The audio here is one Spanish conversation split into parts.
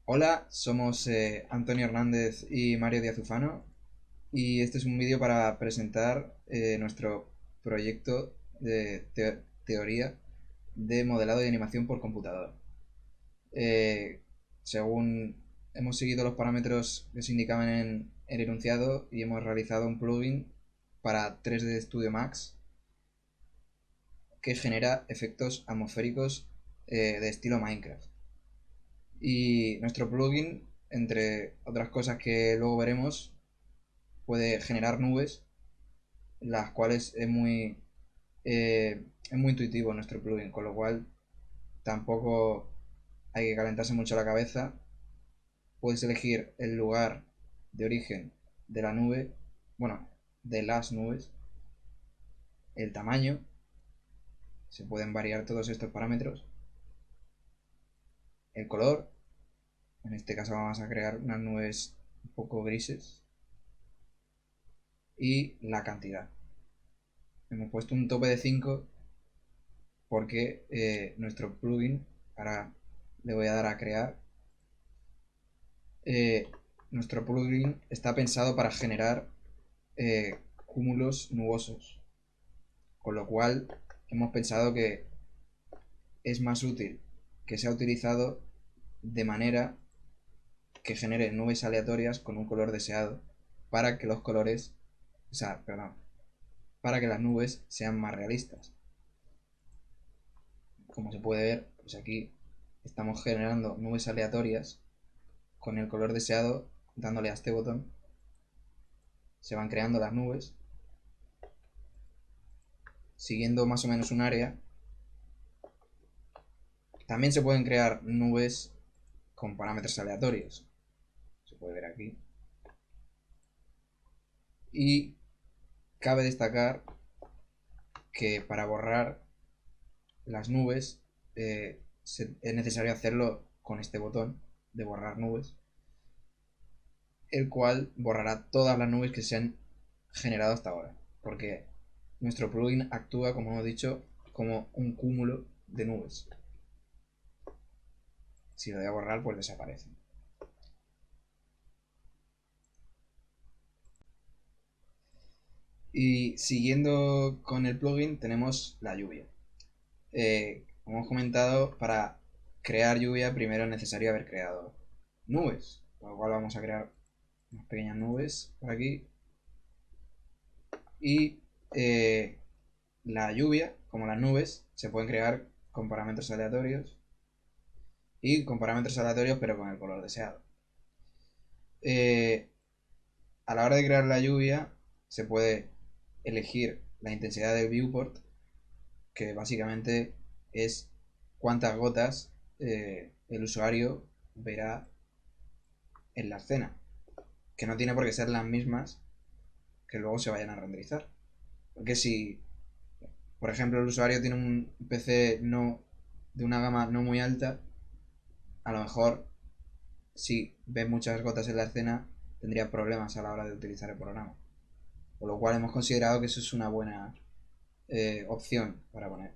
Hola, somos Antonio Hernández y Mario Díaz Ufano y este es un vídeo para presentar nuestro proyecto de teoría de modelado y animación por computador. Eh, Según hemos seguido los parámetros que se indicaban en el enunciado y hemos realizado un plugin para 3D Studio Max que genera efectos atmosféricos de estilo Minecraft. Y nuestro plugin, entre otras cosas que luego veremos, puede generar nubes, las cuales es muy intuitivo nuestro plugin, con lo cual tampoco hay que calentarse mucho la cabeza. Puedes elegir el lugar de origen de la nube, bueno, de las nubes, el tamaño, se pueden variar todos estos parámetros, el color, en este caso vamos a crear unas nubes un poco grises, y la cantidad. Hemos puesto un tope de 5 porque nuestro plugin, ahora le voy a dar a crear, eh, nuestro plugin está pensado para generar cúmulos nubosos, con lo cual hemos pensado que es más útil que sea utilizado de manera que genere nubes aleatorias con un color deseado para que los colores, o sea, perdón, para que las nubes sean más realistas. Como se puede ver, pues aquí estamos generando nubes aleatorias con el color deseado, dándole a este botón. Se van creando las nubes siguiendo más o menos un área. También se pueden crear nubes con parámetros aleatorios, se puede ver aquí. Y cabe destacar que para borrar las nubes es necesario hacerlo con este botón de borrar nubes, el cual borrará todas las nubes que se han generado hasta ahora, porque nuestro plugin actúa, como hemos dicho, como un cúmulo de nubes. Si lo voy a borrar, pues desaparece. Y siguiendo con el plugin tenemos la lluvia. Como hemos comentado, para crear lluvia primero es necesario haber creado nubes, con lo cual vamos a crear unas pequeñas nubes por aquí. Y la lluvia, como las nubes, se pueden crear con parámetros aleatorios y con parámetros aleatorios pero con el color deseado. Eh, a la hora de crear la lluvia se puede elegir la intensidad del viewport, que básicamente es cuántas gotas el usuario verá en la escena, que no tiene por qué ser las mismas que luego se vayan a renderizar. Porque si, por ejemplo, el usuario tiene un PC no de una gama no muy alta, a lo mejor si ve muchas gotas en la escena tendría problemas a la hora de utilizar el programa. Por lo cual hemos considerado que eso es una buena opción para poner.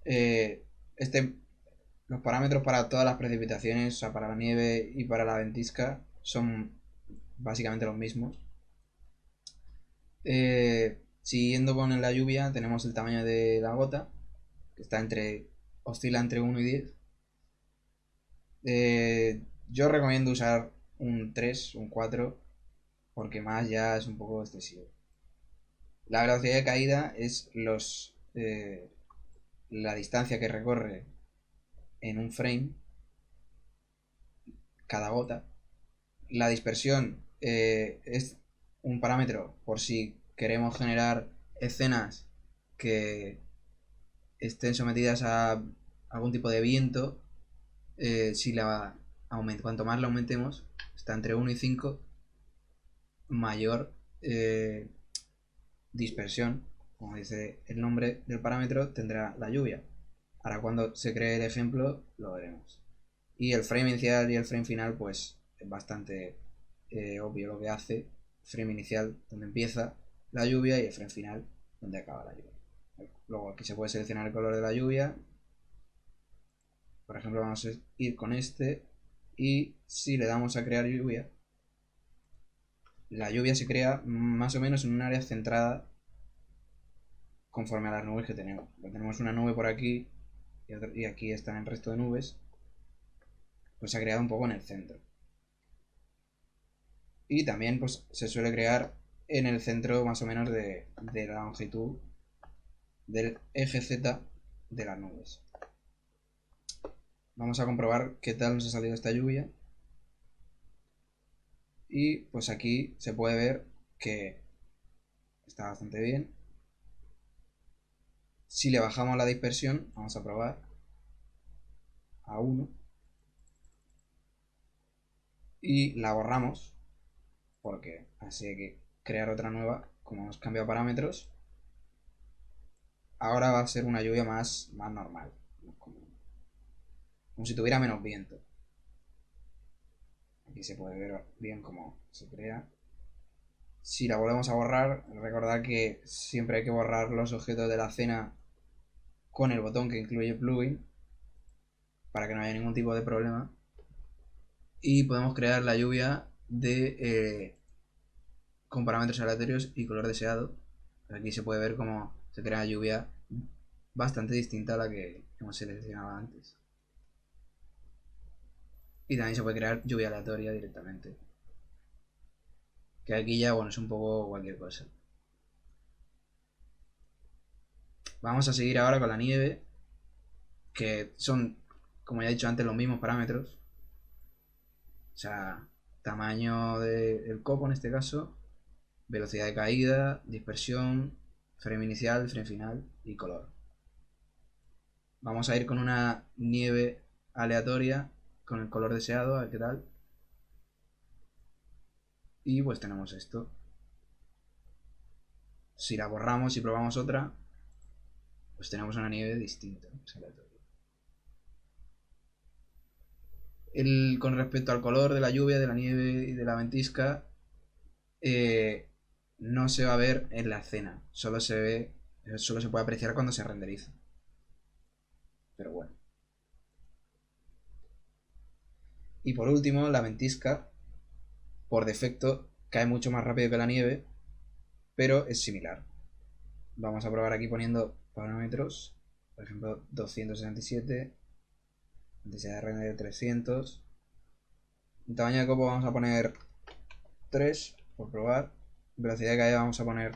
Eh, este, los parámetros para todas las precipitaciones, o sea, para la nieve y para la ventisca, son básicamente los mismos. Siguiendo con la lluvia, tenemos el tamaño de la gota, que oscila entre 1 y 10. Yo recomiendo usar un 3, un 4, porque más ya es un poco excesivo. La velocidad de caída es la distancia que recorre en un frame cada gota. La dispersión es un parámetro por si queremos generar escenas que estén sometidas a algún tipo de viento. Si cuanto más la aumentemos, está entre 1 y 5, mayor dispersión, como dice el nombre del parámetro, tendrá la lluvia. Ahora cuando se cree el ejemplo lo veremos. Y el frame inicial y el frame final pues es bastante obvio lo que hace. Frame inicial donde empieza la lluvia y el frame final donde acaba la lluvia. Luego aquí se puede seleccionar el color de la lluvia. Por ejemplo vamos a ir con este Y si le damos a crear lluvia, la lluvia se crea más o menos en un área centrada conforme a las nubes que tenemos. Tenemos una nube por aquí y aquí están el resto de nubes. Pues se ha creado un poco en el centro. Y también pues se suele crear en el centro más o menos de la longitud del eje Z de las nubes. Vamos a comprobar qué tal nos ha salido esta lluvia. Y pues aquí se puede ver que está bastante bien. Si le bajamos la dispersión, vamos a probar a 1 y la borramos, porque así hay que crear otra nueva. Como hemos cambiado parámetros, ahora va a ser una lluvia más normal, como si tuviera menos viento. Aquí se puede ver bien cómo se crea. Si la volvemos a borrar, recordad que siempre hay que borrar los objetos de la escena con el botón que incluye plugin para que no haya ningún tipo de problema. Y podemos crear la lluvia con parámetros aleatorios y color deseado. Aquí se puede ver cómo se crea lluvia bastante distinta a la que hemos seleccionado antes. Y también se puede crear lluvia aleatoria directamente. Que aquí ya, bueno, es un poco cualquier cosa. Vamos a seguir ahora con la nieve, que son, como ya he dicho antes, los mismos parámetros. O sea, tamaño del copo en este caso, velocidad de caída, dispersión, frame inicial, frame final y color. Vamos a ir con una nieve aleatoria con el color deseado, a ver qué tal. Y pues tenemos esto. Si la borramos y probamos otra, pues tenemos una nieve distinta. Es aleatoria. Con respecto al color de la lluvia, de la nieve y de la ventisca, no se va a ver en la escena. Solo se puede apreciar cuando se renderiza. Pero bueno. Y por último, la ventisca, por defecto, cae mucho más rápido que la nieve, pero es similar. Vamos a probar aquí poniendo parámetros. Por ejemplo, 267, intensidad de render 300. El tamaño de copo vamos a poner 3 por probar. Velocidad de caída vamos a poner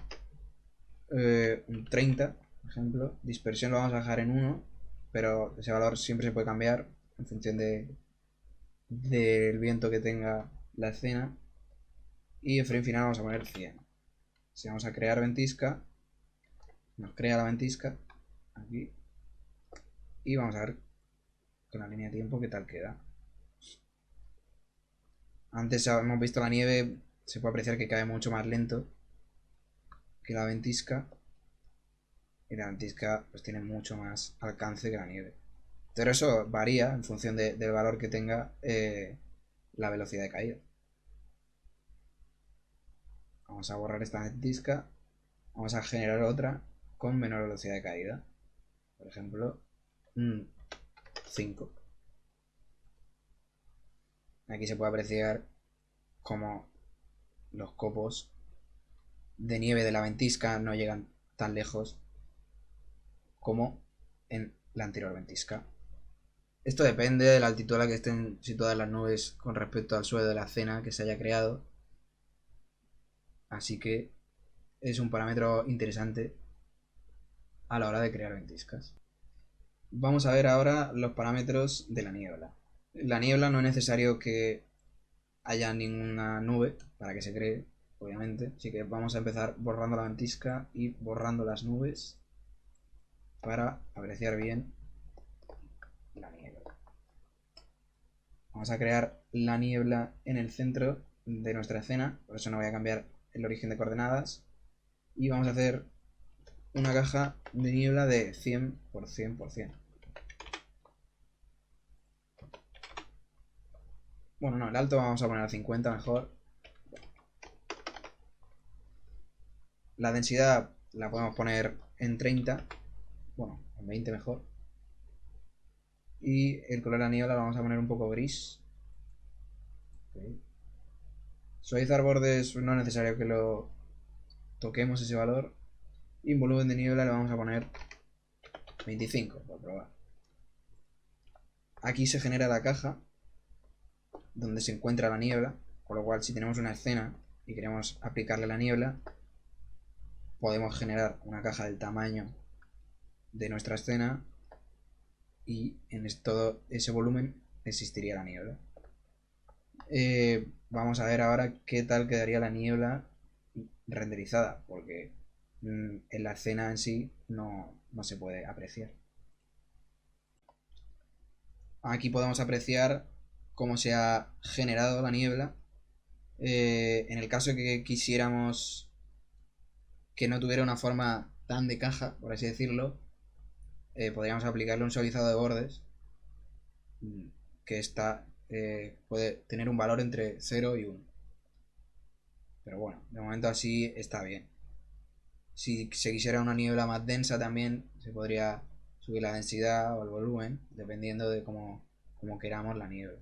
un 30, por ejemplo. Dispersión lo vamos a dejar en 1, pero ese valor siempre se puede cambiar en función del viento que tenga la escena. Y el frame final vamos a poner 100. Si vamos a crear ventisca, nos crea la ventisca aquí. Y vamos a ver con la línea de tiempo qué tal queda. Antes hemos visto la nieve, se puede apreciar que cae mucho más lento que la ventisca. Y la ventisca pues tiene mucho más alcance que la nieve. Pero eso varía en función del valor que tenga la velocidad de caída. Vamos a borrar esta ventisca. Vamos a generar otra con menor velocidad de caída. Por ejemplo, 5. Aquí se puede apreciar como los copos de nieve de la ventisca no llegan tan lejos como en la anterior ventisca. Esto depende de la altitud a la que estén situadas las nubes con respecto al suelo de la escena que se haya creado. Así que es un parámetro interesante a la hora de crear ventiscas. Vamos a ver ahora los parámetros de la niebla. La niebla no es necesario que haya ninguna nube para que se cree, obviamente. Así que vamos a empezar borrando la ventisca y borrando las nubes para apreciar bien la niebla. Vamos a crear la niebla en el centro de nuestra escena, por eso no voy a cambiar el origen de coordenadas. Y vamos a hacer una caja de niebla de 100 por 100 por 100. Bueno, no, el alto vamos a poner a 50 mejor. La densidad la podemos poner en 30. Bueno, en 20 mejor. Y el color de la niebla lo vamos a poner un poco gris. Ok. Suavizar bordes, no es necesario que lo toquemos ese valor. Y en volumen de niebla le vamos a poner 25 por probar. Aquí se genera la caja donde se encuentra la niebla, con lo cual si tenemos una escena y queremos aplicarle la niebla, podemos generar una caja del tamaño de nuestra escena y en todo ese volumen existiría la niebla. Vamos a ver ahora qué tal quedaría la niebla renderizada, porque en la escena en sí no se puede apreciar. Aquí podemos apreciar cómo se ha generado la niebla. En el caso de que quisiéramos que no tuviera una forma tan de caja, por así decirlo, podríamos aplicarle un suavizado de bordes que puede tener un valor entre 0 y 1. Pero bueno, de momento así está bien. Si se quisiera una niebla más densa también, se podría subir la densidad o el volumen, dependiendo de cómo queramos la niebla.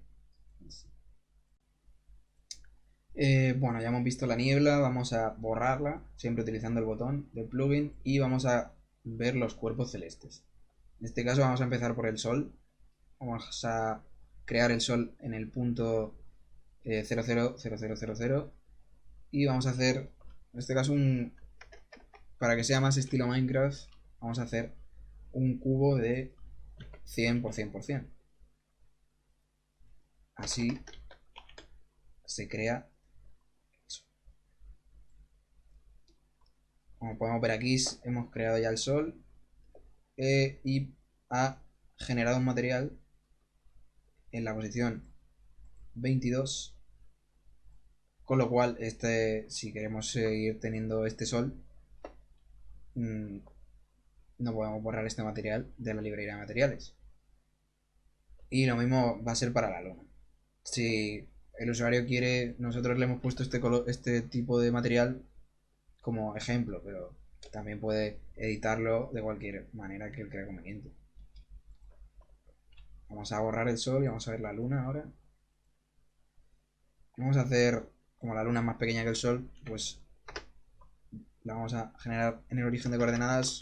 Bueno, ya hemos visto la niebla, vamos a borrarla, siempre utilizando el botón del plugin, y vamos a ver los cuerpos celestes. En este caso vamos a empezar por el sol. Vamos a crear el sol en el punto 000000 y vamos a hacer, en este caso, para que sea más estilo Minecraft, vamos a hacer un cubo de 100 por 100%. Así se crea eso. Como podemos ver aquí, hemos creado ya el sol y ha generado un material en la posición 22, con lo cual si queremos seguir teniendo este sol, no podemos borrar este material de la librería de materiales. Y lo mismo va a ser para la luna. Si el usuario quiere, nosotros le hemos puesto este tipo de material como ejemplo, pero también puede editarlo de cualquier manera que él crea conveniente. Vamos a borrar el sol y vamos a ver la luna ahora. Vamos a hacer, como la luna es más pequeña que el sol, pues la vamos a generar en el origen de coordenadas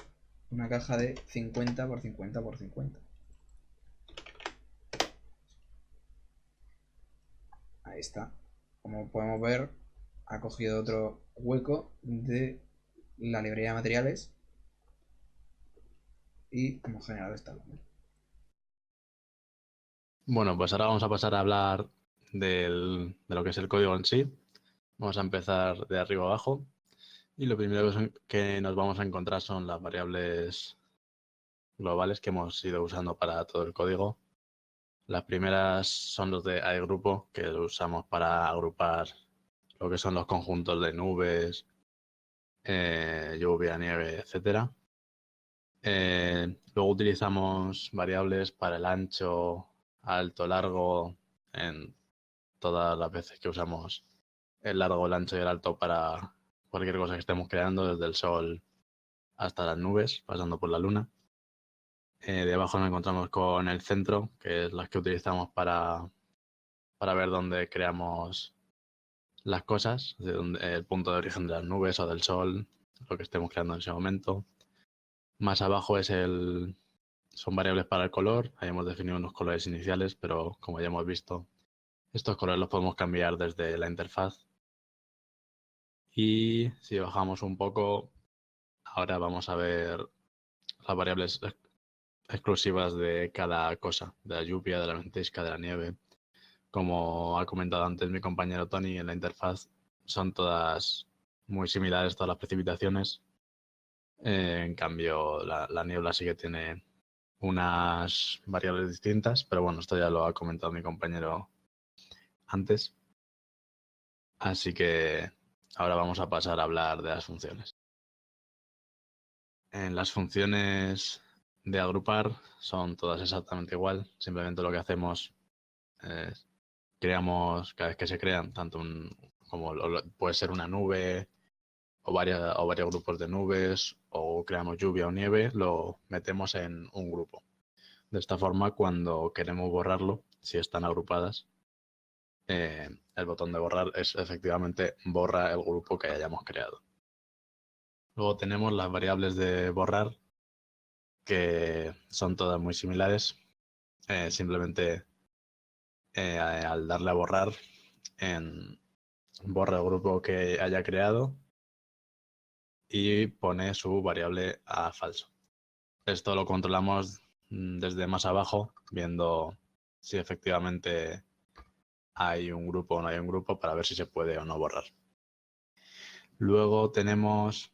una caja de 50 por 50 por 50. Ahí está. Como podemos ver, ha cogido otro hueco de la librería de materiales y hemos generado esta luna. Bueno, pues ahora vamos a pasar a hablar de lo que es el código en sí. Vamos a empezar de arriba abajo y lo primero que nos vamos a encontrar son las variables globales que hemos ido usando para todo el código. Las primeras son los de iGrupo, que lo usamos para agrupar lo que son los conjuntos de nubes, lluvia, nieve, etcétera. Luego utilizamos variables para el ancho, alto, largo, en todas las veces que usamos el largo, el ancho y el alto para cualquier cosa que estemos creando, desde el sol hasta las nubes, pasando por la luna. Debajo nos encontramos con el centro, que es las que utilizamos para ver dónde creamos las cosas, el punto de origen de las nubes o del sol, lo que estemos creando en ese momento. Más abajo son variables para el color. Ahí hemos definido unos colores iniciales, pero como ya hemos visto, estos colores los podemos cambiar desde la interfaz. Y si bajamos un poco, ahora vamos a ver las variables exclusivas de cada cosa, de la lluvia, de la ventisca, de la nieve. Como ha comentado antes mi compañero Tony, en la interfaz son todas muy similares, todas las precipitaciones. En cambio, la niebla sí que tiene unas variables distintas, pero bueno, esto ya lo ha comentado mi compañero antes. Así que ahora vamos a pasar a hablar de las funciones. En las funciones de agrupar son todas exactamente igual, simplemente lo que hacemos es creamos, cada vez que se crean, como puede ser una nube o varios grupos de nubes, o creamos lluvia o nieve, lo metemos en un grupo. De esta forma, cuando queremos borrarlo, si están agrupadas, el botón de borrar es efectivamente borra el grupo que hayamos creado. Luego tenemos las variables de borrar, que son todas muy similares. Simplemente al darle a borrar, borra el grupo que haya creado y pone su variable a falso. Esto lo controlamos desde más abajo, viendo si efectivamente hay un grupo o no hay un grupo, para ver si se puede o no borrar. Luego tenemos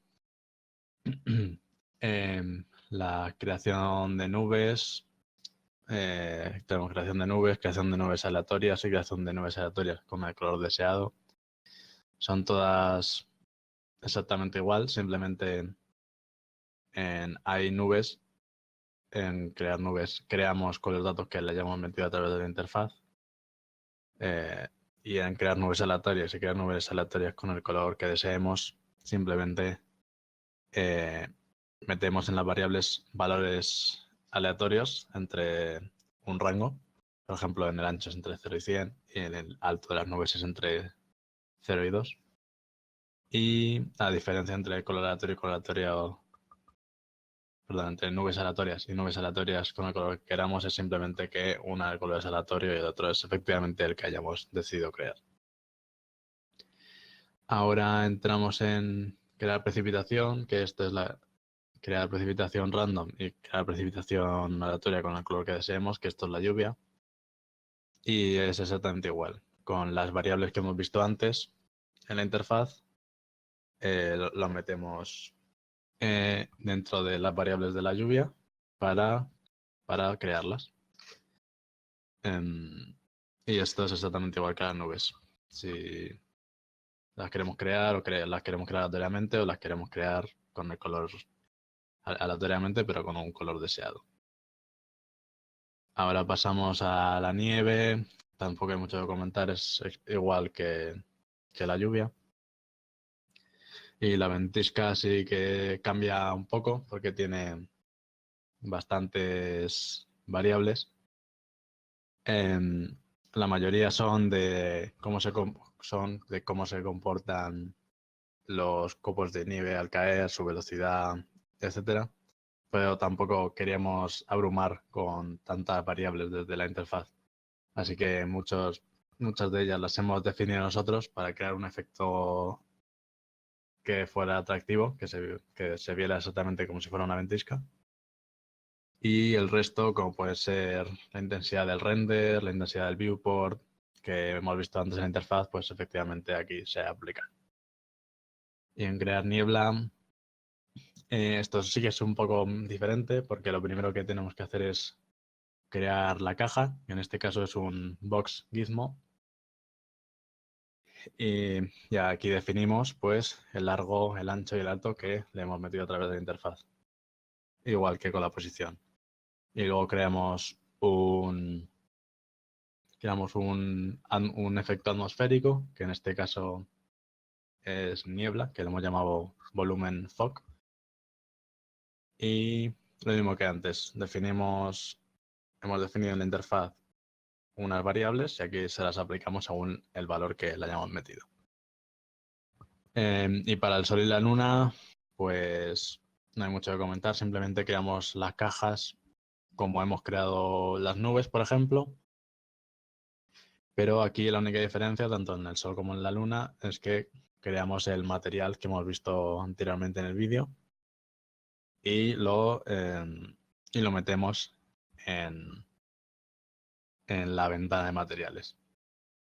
la creación de nubes. Tenemos creación de nubes aleatorias y creación de nubes aleatorias con el color deseado. Son todas exactamente igual, simplemente hay nubes. En crear nubes creamos con los datos que le hayamos metido a través de la interfaz. Y en crear nubes aleatorias y crear nubes aleatorias con el color que deseemos, simplemente metemos en las variables valores aleatorios entre un rango. Por ejemplo, en el ancho es entre 0 y 100 y en el alto de las nubes es entre 0 y 2. Y la diferencia entre color aleatorio y color aleatorio, perdón, entre nubes aleatorias y nubes aleatorias con el color que queramos es simplemente que una del color es aleatorio y el otro es efectivamente el que hayamos decidido crear. Ahora entramos en crear precipitación, que esto es crear precipitación random y crear precipitación aleatoria con el color que deseemos, que esto es la lluvia. Y es exactamente igual. Con las variables que hemos visto antes en la interfaz, lo metemos dentro de las variables de la lluvia para crearlas. Y esto es exactamente igual que las nubes. Si las queremos crear o las queremos crear aleatoriamente o las queremos crear con el color aleatoriamente, pero con un color deseado. Ahora pasamos a la nieve. Tampoco hay mucho que comentar, es igual que la lluvia. Y la ventisca sí que cambia un poco porque tiene bastantes variables. La mayoría son de cómo se comportan los copos de nieve al caer, su velocidad, etcétera. Pero tampoco queríamos abrumar con tantas variables desde la interfaz. Así que muchas de ellas las hemos definido nosotros para crear un efecto que fuera atractivo, que se viera exactamente como si fuera una ventisca. Y el resto, como puede ser la intensidad del render, la intensidad del viewport, que hemos visto antes en la interfaz, pues efectivamente aquí se aplica. Y en crear niebla, esto sí que es un poco diferente, porque lo primero que tenemos que hacer es crear la caja, que en este caso es un box gizmo. Y ya aquí definimos pues el largo, el ancho y el alto que le hemos metido a través de la interfaz. Igual que con la posición. Y luego creamos un efecto atmosférico, que en este caso es niebla, que lo hemos llamado volumen fog. Y lo mismo que antes, hemos definido en la interfaz unas variables y aquí se las aplicamos según el valor que le hayamos metido. Y para el sol y la luna, pues no hay mucho que comentar, simplemente creamos las cajas como hemos creado las nubes, por ejemplo. Pero aquí la única diferencia, tanto en el sol como en la luna, es que creamos el material que hemos visto anteriormente en el vídeo y lo metemos en la ventana de materiales.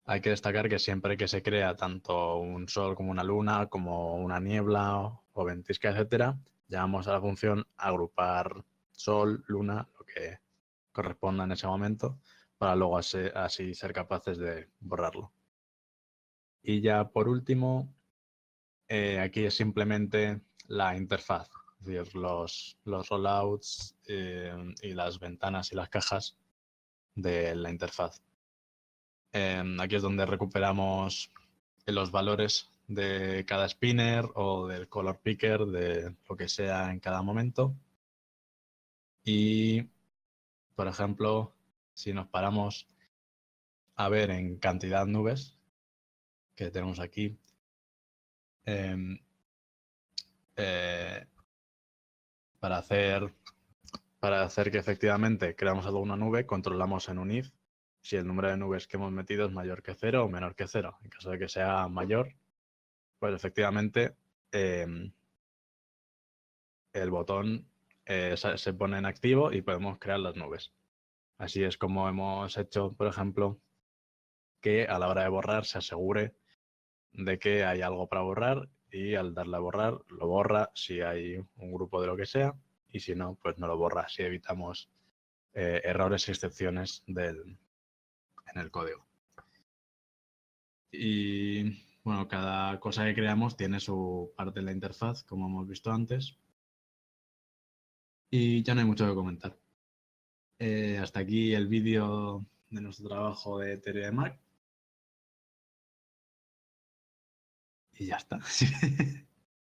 Hay que destacar que siempre que se crea tanto un sol como una luna, como una niebla o ventisca, etcétera, llamamos a la función agrupar sol, luna, lo que corresponda en ese momento, para luego así ser capaces de borrarlo. Y ya por último, aquí es simplemente la interfaz, es decir, los rollouts y las ventanas y las cajas de la interfaz. Aquí es donde recuperamos los valores de cada spinner o del color picker, de lo que sea en cada momento. Y, por ejemplo, si nos paramos a ver en cantidad nubes que tenemos aquí. em, eh, para hacer que efectivamente creamos alguna nube, controlamos en un if si el número de nubes que hemos metido es mayor que 0 o menor que 0. En caso de que sea mayor, pues efectivamente el botón se pone en activo y podemos crear las nubes. Así es como hemos hecho, por ejemplo, que a la hora de borrar se asegure de que hay algo para borrar y al darle a borrar lo borra si hay un grupo de lo que sea y si no, pues no lo borra, si evitamos errores y excepciones en el código. Y bueno, cada cosa que creamos tiene su parte en la interfaz, como hemos visto antes. Y ya no hay mucho que comentar. Hasta aquí el vídeo de nuestro trabajo de teoría de Mac. Y ya está.